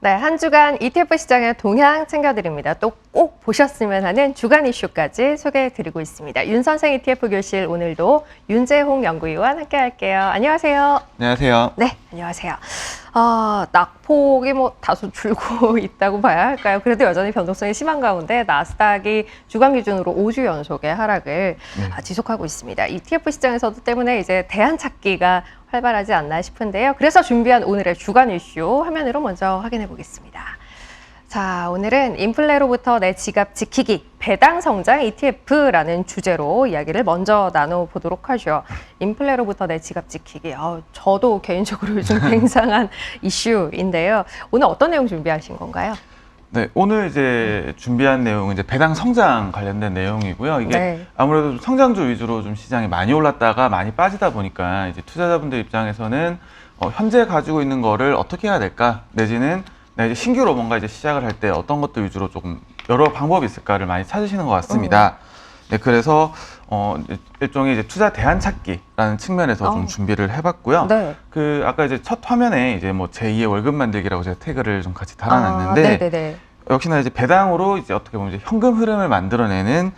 네, 한 주간 ETF 시장의 동향 챙겨드립니다. 또 꼭 보셨으면 하는 주간 이슈까지 소개해드리고 있습니다. 윤선생 ETF 교실 오늘도 윤재홍 연구위원 함께 할게요. 안녕하세요. 안녕하세요. 네, 안녕하세요. 낙폭이 다소 줄고 있다고 봐야 할까요? 그래도 여전히 변동성이 심한 가운데 나스닥이 주간 기준으로 5주 연속의 하락을 지속하고 있습니다. ETF 시장에서도 때문에 이제 대안 찾기가 활발하지 않나 싶은데요. 그래서 준비한 오늘의 주간 이슈 화면으로 먼저 확인해 보겠습니다. 자, 오늘은 인플레로부터 내 지갑 지키기, 배당 성장 ETF라는 주제로 이야기를 먼저 나눠보도록 하죠. 인플레로부터 내 지갑 지키기. 저도 개인적으로 요즘 굉장한 이슈인데요. 오늘 어떤 내용 준비하신 건가요? 네, 오늘 이제 준비한 내용은 이제 배당 성장 관련된 내용이고요. 이게 아무래도 성장주 위주로 좀 시장이 많이 올랐다가 많이 빠지다 보니까 이제 투자자분들 입장에서는 현재 가지고 있는 거를 어떻게 해야 될까? 내지는 이제 신규로 뭔가 이제 시작을 할 때 어떤 것들 위주로 조금 여러 방법이 있을까를 많이 찾으시는 것 같습니다. 네, 그래서 일종의 이제 투자 대안 찾기라는 측면에서 좀 준비를 해봤고요. 네. 아까 이제 첫 화면에 이제 뭐 제2의 월급 만들기라고 제가 태그를 좀 같이 달아놨는데, 역시나 이제 배당으로 이제 어떻게 보면 이제 현금 흐름을 만들어내는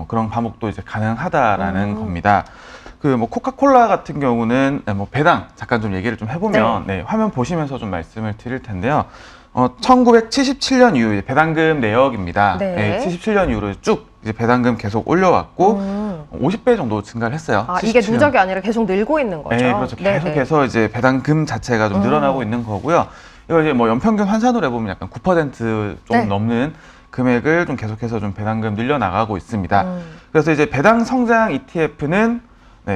그런 방법도 이제 가능하다라는 겁니다. 뭐 코카콜라 같은 경우는 뭐 배당 잠깐 좀 얘기를 좀 해보면 화면 보시면서 좀 말씀을 드릴 텐데요. 1977년 이후 이제 배당금 내역입니다. 77년 이후로 쭉 이제 배당금 계속 올려왔고 50배 정도 증가를 했어요. 이게 누적이 아니라 계속 늘고 있는 거죠? 네, 그렇죠. 계속해서 이제 배당금 자체가 좀 늘어나고 있는 거고요. 이거 이제 뭐 연평균 환산으로 해보면 약간 9% 좀 넘는 금액을 좀 계속해서 좀 배당금 늘려나가고 있습니다. 그래서 이제 배당 성장 ETF는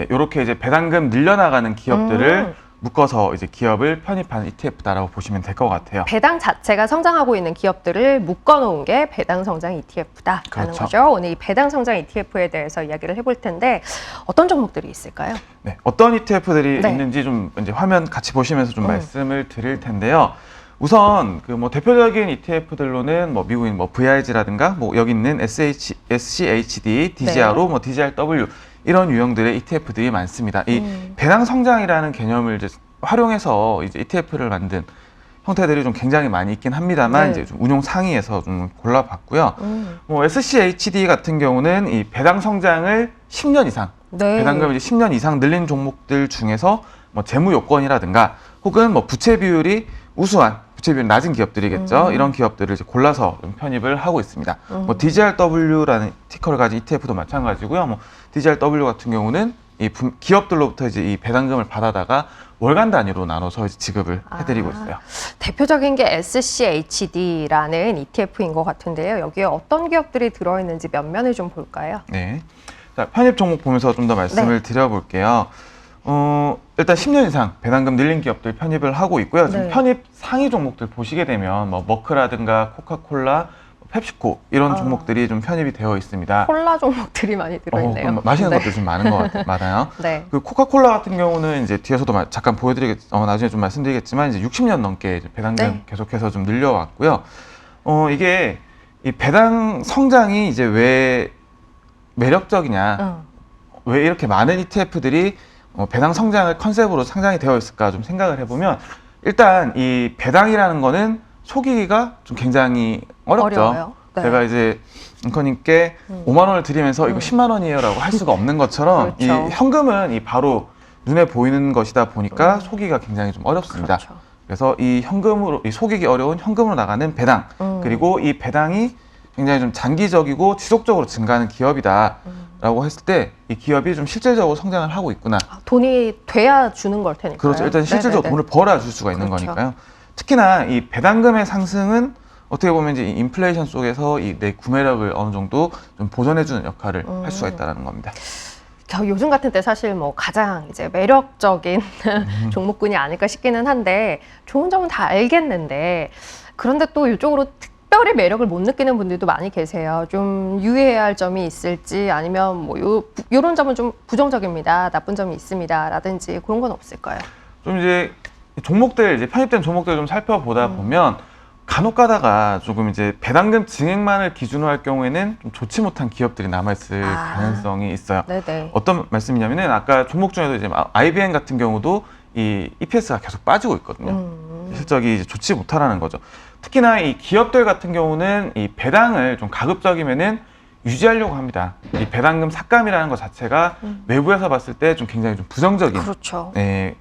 이렇게 이제 배당금 늘려나가는 기업들을 묶어서 이제 기업을 편입한 ETF다라고 보시면 될 것 같아요. 배당 자체가 성장하고 있는 기업들을 묶어놓은 게 배당 성장 ETF다라는 그렇죠. 거죠. 오늘 이 배당 성장 ETF에 대해서 이야기를 해볼 텐데 어떤 종목들이 있을까요? 네, 어떤 ETF들이 있는지 좀 이제 화면 같이 보시면서 좀 말씀을 드릴 텐데요. 우선 뭐 대표적인 ETF들로는 뭐 미국인 뭐 VIG라든가 뭐 여기 있는 SCHD, DGRO, 뭐 DGRW 이런 유형들의 ETF들이 많습니다. 이 배당 성장이라는 개념을 이제 활용해서 이제 ETF를 만든 형태들이 좀 굉장히 많이 있긴 합니다만 이제 좀 운용 상위에서 좀 골라봤고요. 뭐 SCHD 같은 경우는 이 배당 성장을 10년 이상, 배당금을 이제 10년 이상 늘린 종목들 중에서 뭐 재무 요건이라든가 혹은 뭐 부채 비율이 우수한 부채 비율 낮은 기업들이겠죠. 이런 기업들을 이제 골라서 좀 편입을 하고 있습니다. 뭐 DGRW라는 티커를 가진 ETF도 마찬가지고요. 뭐 DGRW 같은 경우는 이 기업들로부터 이제 이 배당금을 받아다가 월간 단위로 나눠서 이제 지급을 해드리고 있어요. 대표적인 게 SCHD라는 ETF인 것 같은데요. 여기에 어떤 기업들이 들어있는지 몇 면을 좀 볼까요? 네. 자, 편입 종목 보면서 좀 더 말씀을 드려볼게요. 일단 10년 이상 배당금 늘린 기업들 편입을 하고 있고요. 지금 편입 상위 종목들 보시게 되면 뭐 머크라든가 코카콜라, 펩시코 이런 종목들이 좀 편입이 되어 있습니다. 콜라 종목들이 많이 들어있네요. 맛있는 것들 좀 많은 것 같아요. 그 코카콜라 같은 경우는 이제 뒤에서도 잠깐 나중에 좀 말씀드리겠지만 이제 60년 넘게 이제 배당금 계속해서 좀 늘려왔고요. 이게 이 배당 성장이 이제 왜 매력적이냐, 왜 이렇게 많은 ETF들이 배당 성장을 컨셉으로 상장이 되어 있을까 좀 생각을 해보면 일단 이 배당이라는 거는 속이기가 좀 굉장히 어렵죠. 제가 이제 앵커님께 5만 원을 드리면서 이거 10만 원이에요 라고 할 수가 없는 것처럼 이 현금은 이 바로 눈에 보이는 것이다 보니까 속이기가 굉장히 좀 어렵습니다. 그래서 이 속이기 어려운 현금으로 나가는 배당 그리고 이 배당이 굉장히 좀 장기적이고 지속적으로 증가하는 기업이다 라고 했을 때 이 기업이 좀 실질적으로 성장을 하고 있구나. 돈이 돼야 주는 걸 테니까요. 그렇죠. 일단 실질적으로 돈을 벌어야 줄 수가 있는 거니까요. 특히나 이 배당금의 상승은 어떻게 보면 이제 인플레이션 속에서 내 구매력을 어느 정도 좀 보존해주는 역할을 할 수가 있다는 겁니다. 요즘 같은 때 사실 뭐 가장 이제 매력적인 종목군이 아닐까 싶기는 한데 좋은 점은 다 알겠는데 그런데 또 이쪽으로 특별히 매력을 못 느끼는 분들도 많이 계세요. 좀 유의해야 할 점이 있을지 아니면 뭐 요런 점은 좀 부정적입니다. 나쁜 점이 있습니다. 라든지 그런 건 없을까요? 좀 이제 종목들 이제 편입된 종목들 좀 살펴보다 보면 간혹 가다가 조금 이제 배당금 증액만을 기준으로 할 경우에는 좀 좋지 못한 기업들이 남아있을 가능성이 있어요. 어떤 말씀이냐면은 아까 종목 중에도 이제 IBM 같은 경우도 이 EPS가 계속 빠지고 있거든요. 실적이 이제 좋지 못하라는 거죠. 특히나 이 기업들 같은 경우는 이 배당을 좀 가급적이면은 유지하려고 합니다. 이 배당금 삭감이라는 것 자체가 외부에서 봤을 때 좀 굉장히 좀 부정적인 그렇죠.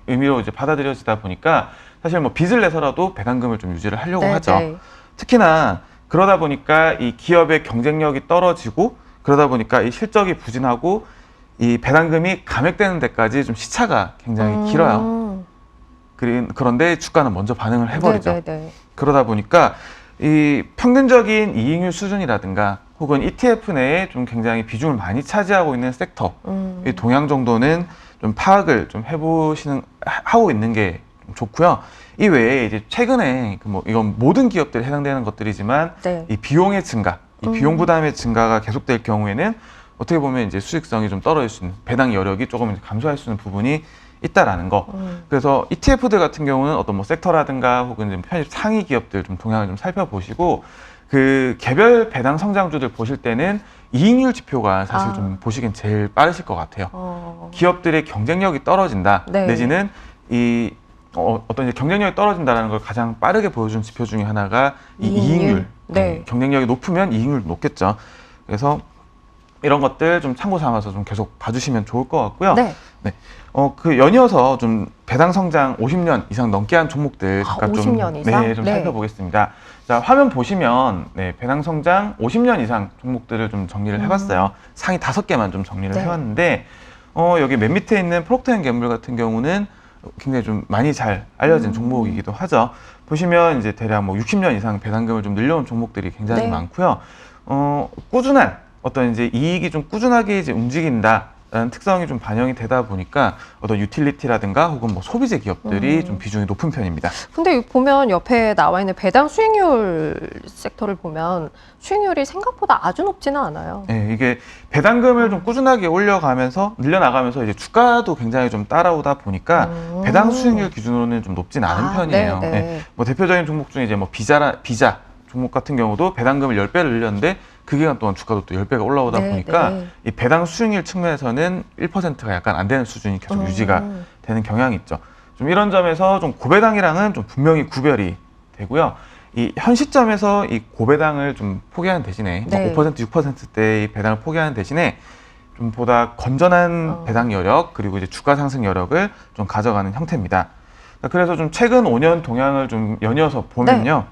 의미로 이제 받아들여지다 보니까 사실 뭐 빚을 내서라도 배당금을 좀 유지를 하려고 네, 하죠. 네. 특히나 그러다 보니까 이 기업의 경쟁력이 떨어지고 그러다 보니까 이 실적이 부진하고 이 배당금이 감액되는 데까지 좀 시차가 굉장히 길어요. 그런데 주가는 먼저 반응을 해버리죠. 네, 네, 네. 그러다 보니까 이 평균적인 이익률 수준이라든가 혹은 ETF 내에 좀 굉장히 비중을 많이 차지하고 있는 섹터, 이 동향 정도는 좀 파악을 좀 하고 있는 게 좋고요. 이 외에 이제 최근에 이건 모든 기업들에 해당되는 것들이지만 네. 이 비용의 증가, 이 비용 부담의 증가가 계속될 경우에는 어떻게 보면 이제 수익성이 좀 떨어질 수 있는 배당 여력이 조금 이제 감소할 수 있는 부분이 있다라는 거. 그래서 ETF들 같은 경우는 어떤 뭐 섹터라든가 혹은 이제 편입 상위 기업들 좀 동향을 좀 살펴보시고 그 개별 배당 성장주들 보실 때는 이익률 지표가 사실 좀 보시기엔 제일 빠르실 것 같아요. 기업들의 경쟁력이 떨어진다. 네. 내지는 이 어떤 이제 경쟁력이 떨어진다는 걸 가장 빠르게 보여주는 지표 중에 하나가 이 이익률. 네. 경쟁력이 높으면 이익률도 높겠죠. 그래서 이런 것들 좀 참고 삼아서 좀 계속 봐주시면 좋을 것 같고요. 네. 네. 그 연이어서 좀 배당 성장 50년 이상 넘게 한 종목들 잠깐 50년 이상? 네, 좀 네. 살펴보겠습니다. 자, 화면 보시면 배당 성장 50년 이상 종목들을 좀 정리를 해봤어요. 상위 5개만 좀 정리를 네. 해봤는데 여기 맨 밑에 있는 프록터앤갬블 같은 경우는 굉장히 좀 많이 잘 알려진 종목이기도 하죠. 보시면 이제 대략 뭐 60년 이상 배당금을 좀 늘려온 종목들이 굉장히 네. 많고요. 꾸준한 어떤 이제 이익이 좀 꾸준하게 이제 움직인다라는 특성이 좀 반영이 되다 보니까 어떤 유틸리티라든가 혹은 뭐 소비재 기업들이 좀 비중이 높은 편입니다. 근데 보면 옆에 나와 있는 배당 수익률 섹터를 보면 수익률이 생각보다 아주 높지는 않아요. 네, 이게 배당금을 좀 꾸준하게 올려가면서 늘려나가면서 이제 주가도 굉장히 좀 따라오다 보니까 배당 수익률 기준으로는 좀 높진 않은 편이에요. 네, 네. 네, 뭐 대표적인 종목 중에 이제 뭐 비자 종목 같은 경우도 배당금을 10배를 늘렸는데 그 기간 동안 주가도 또 10배가 올라오다 네, 보니까 네. 이 배당 수익률 측면에서는 1%가 약간 안 되는 수준이 계속 유지가 되는 경향이 있죠. 좀 이런 점에서 좀 고배당이랑은 좀 분명히 구별이 되고요. 이 현 시점에서 이 고배당을 좀 포기하는 대신에 네. 5%, 6%대의 배당을 포기하는 대신에 좀 보다 건전한 배당 여력 그리고 이제 주가 상승 여력을 좀 가져가는 형태입니다. 그래서 좀 최근 5년 동향을 좀 연이어서 보면요.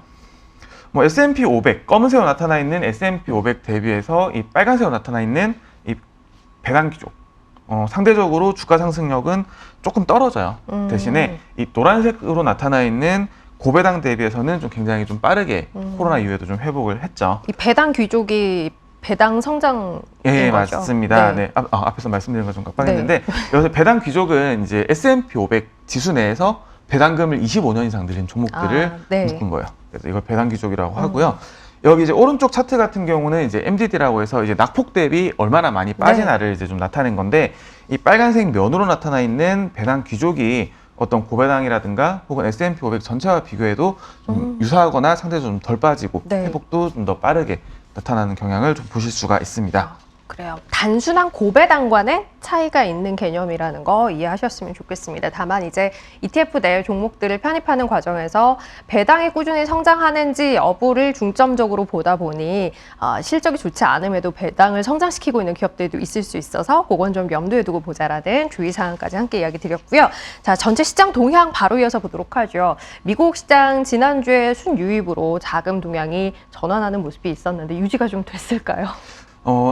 뭐 S&P 500, 검은색으로 나타나 있는 S&P 500 대비해서 이 빨간색으로 나타나 있는 이 배당 기조. 상대적으로 주가 상승력은 조금 떨어져요. 대신에 이 노란색으로 나타나 있는 고배당 대비해서는 좀 굉장히 좀 빠르게 코로나 이후에도 좀 회복을 했죠. 이 배당 귀족이 배당 성장인 예, 거죠. 맞습니다. 네. 네. 앞에서 말씀드린 거 좀 깜빡했는데 여기서 배당 귀족은 이제 S&P 500 지수 내에서 배당금을 25년 이상 늘린 종목들을 네. 묶은 거예요. 그래서 이걸 배당 귀족이라고 하고요. 여기 이제 오른쪽 차트 같은 경우는 이제 MDD라고 해서 이제 낙폭 대비 얼마나 많이 빠지나를 이제 좀 나타낸 건데 이 빨간색 면으로 나타나 있는 배당 귀족이 어떤 고배당이라든가 혹은 S&P 500 전체와 비교해도 좀 유사하거나 상대적으로 좀 덜 빠지고 네. 회복도 좀 더 빠르게 나타나는 경향을 좀 보실 수가 있습니다. 그래요. 단순한 고배당과는 차이가 있는 개념이라는 거 이해하셨으면 좋겠습니다. 다만 이제 ETF 내 종목들을 편입하는 과정에서 배당이 꾸준히 성장하는지 여부를 중점적으로 보다 보니 실적이 좋지 않음에도 배당을 성장시키고 있는 기업들도 있을 수 있어서 그건 좀 염두에 두고 보자라는 주의사항까지 함께 이야기 드렸고요. 자, 전체 시장 동향 바로 이어서 보도록 하죠. 미국 시장 지난주에 순유입으로 자금 동향이 전환하는 모습이 있었는데 유지가 좀 됐을까요?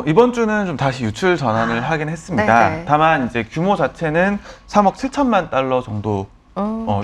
이번 주는 좀 다시 유출 전환을 하긴 했습니다. 네네. 다만 이제 규모 자체는 3억 7천만 달러 정도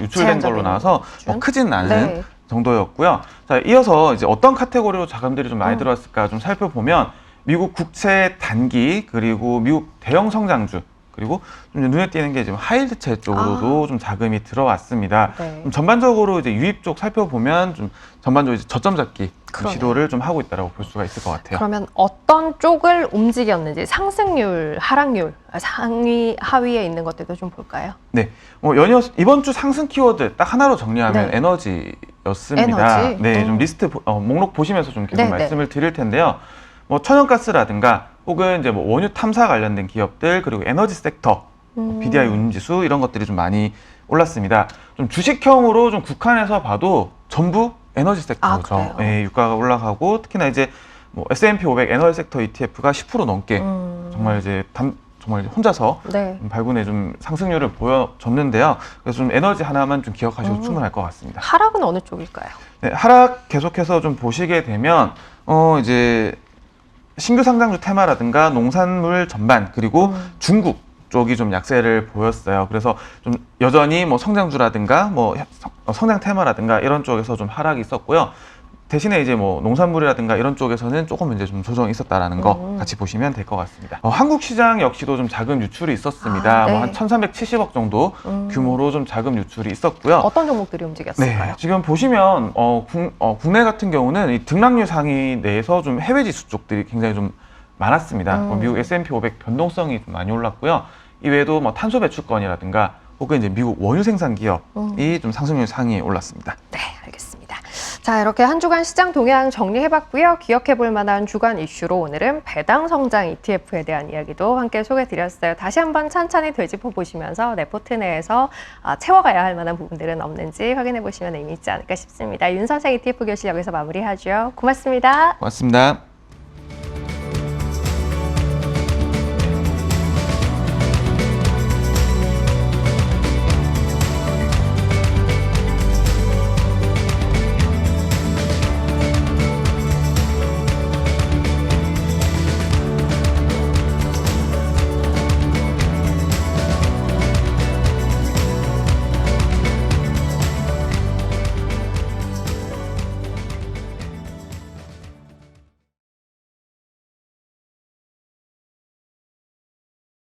유출된 걸로 나와서 크지는 않은 네. 정도였고요. 자, 이어서 이제 어떤 카테고리로 자금들이 좀 많이 들어왔을까 좀 살펴보면 미국 국채 단기 그리고 미국 대형 성장주 그리고 좀 눈에 띄는 게 지금 하이힐드채 쪽으로도 좀 자금이 들어왔습니다. 네. 좀 전반적으로 이제 유입 쪽 살펴보면 좀 전반적으로 이제 저점 잡기 그러네요. 시도를 좀 하고 있다라고 볼 수가 있을 것 같아요. 그러면 어떤 쪽을 움직였는지 상승률, 하락률, 상위, 하위에 있는 것들도 좀 볼까요? 네, 연이어서 이번 주 상승 키워드 딱 하나로 정리하면 네. 에너지였습니다. 에너지? 네, 좀 리스트 목록 보시면서 좀 계속 네, 말씀을 드릴 텐데요. 뭐 천연가스라든가 혹은 이제 뭐 원유 탐사 관련된 기업들 그리고 에너지 섹터, BDI 운임지수 이런 것들이 좀 많이 올랐습니다. 좀 주식형으로 좀 국한해서 봐도 전부 에너지 섹터죠. 그래요? 예, 유가가 올라가고 특히나 이제 뭐 S&P 500 에너지 섹터 ETF가 10% 넘게 정말 이제 정말 혼자서 네. 발군의 좀 상승률을 보여줬는데요. 그래서 좀 에너지 하나만 좀 기억하셔도 충분할 것 같습니다. 하락은 어느 쪽일까요? 네, 하락 계속해서 좀 보시게 되면 이제 신규 상장주 테마라든가 농산물 전반 그리고 중국 쪽이 좀 약세를 보였어요. 그래서 좀 여전히 뭐 성장주라든가 뭐 성장 테마라든가 이런 쪽에서 좀 하락이 있었고요. 대신에 이제 뭐 농산물이라든가 이런 쪽에서는 조금 이제 좀 조정이 있었다라는 거 같이 보시면 될 것 같습니다. 한국 시장 역시도 좀 자금 유출이 있었습니다. 네. 뭐 한 1,370억 정도 규모로 좀 자금 유출이 있었고요. 어떤 종목들이 움직였을까요? 네, 지금 보시면 국내 같은 경우는 이 등락률 상위 내에서 좀 해외 지수 쪽들이 굉장히 좀 많았습니다. 미국 S&P 500 변동성이 좀 많이 올랐고요. 이외에도 뭐 탄소 배출권이라든가 혹은 이제 미국 원유 생산 기업이 좀 상승률 상위에 올랐습니다. 네, 알겠습니다. 자, 이렇게 한 주간 시장 동향 정리해봤고요. 기억해볼 만한 주간 이슈로 오늘은 배당 성장 ETF에 대한 이야기도 함께 소개해드렸어요. 다시 한번 찬찬히 되짚어보시면서 레포트 내에서 채워가야 할 만한 부분들은 없는지 확인해보시면 의미 있지 않을까 싶습니다. 윤 선생 ETF 교실 여기서 마무리하죠. 고맙습니다. 고맙습니다.